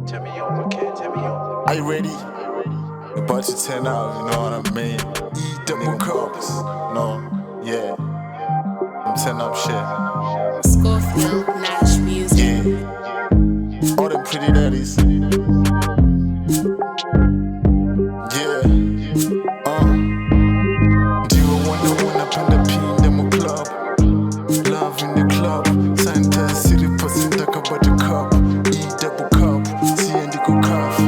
Tell me you Mckain, tell me you. Are you ready? We're about to turn out, you know what I mean? Eat double cups. No, yeah. I'm turn up shit. Schofield, Nash Music. Yeah. All them pretty daddies. Yeah. Do you wanna one up in the P demo club? Love in the club. Santa City person talk about the cup. Eat double cup. See and go cuff.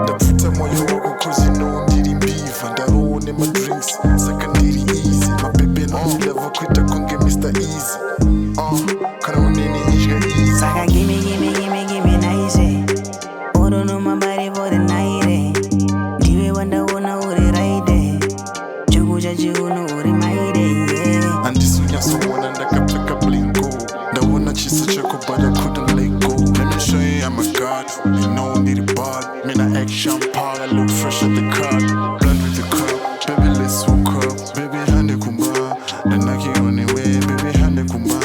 Ndafuta moyo wako cause you know ndiri mbiva. Ndaroone my drinks. Saka ndiri easy. My baby no love kwita konge Mr. Easy. Kana unene ishga easy. Saka gimme nice. Oro no my body for the night. Diwe wanda wona uri right. Chukuja chiuno uri maide. Yeah. Andisunya so wanna ndakapeka blingo. Ndawona chisa chako but I couldn't let go. Let me show you I'm a god. You know need a bag. Me na action park. I look fresh at the card. Blend with the cup. Baby let's hook up. Baby hande kumba. The Nike on the way. Baby hande kumba.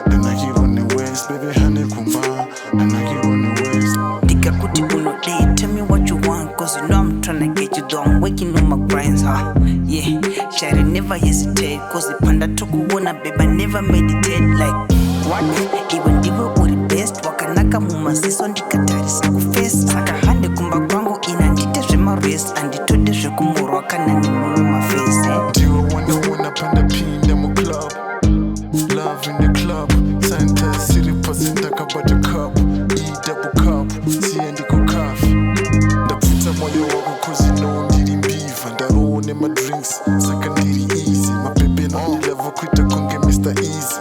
The Nike on the waist. Baby hande kumba. The Nike on the waist. Dika kuti uno day. Tell me what you want cause you know I'm tryna get you down. Waking on my grinds, huh? Yeah. Shari never hesitate cause the panda tokuona babe I never meditate like what? Even divo uri best wakanaka mumasiso ndikatarisa kuface saka hande kumba kwangu inandite zvema rest anditode zvekumurwa kana nemuno maface Do you wanna panda P demo club? Love in the club. Santa City person talk about the cup. Eat double cup. See and go cuff. Ndafuta moyo wako cause you know ndiri mbiva. Ndaroone my drinks. Saka ndiri easy. My baby no love kwita konge Mr. Easy.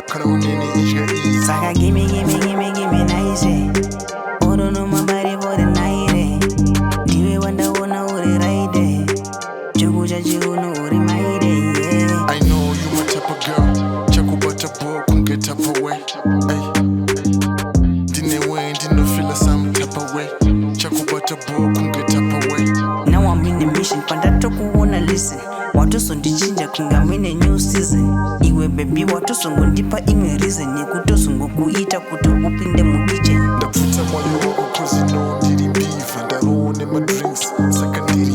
Kana unene ishga easy. Saka gimme nice. Oro no my body for the night. Diwe wanda wona uri right. Chukuja chiuno uri maide. Yeah. I know you my type of girl. Chaku butter boy can get up away. Ay. Didn't way, didn't feel some type of way. Chaku butter boy can get up away. Now I'm in the mission, panda wanna listen. Watu sondichinja kungamine new season. Iwe baby watu songo ndipa ime reason. Nikuto songo kuita kuto upinde mu kitchen. Ndafuta moyo wako cause you know ndiri mbiva. Ndaroone my drinks. Saka ndiri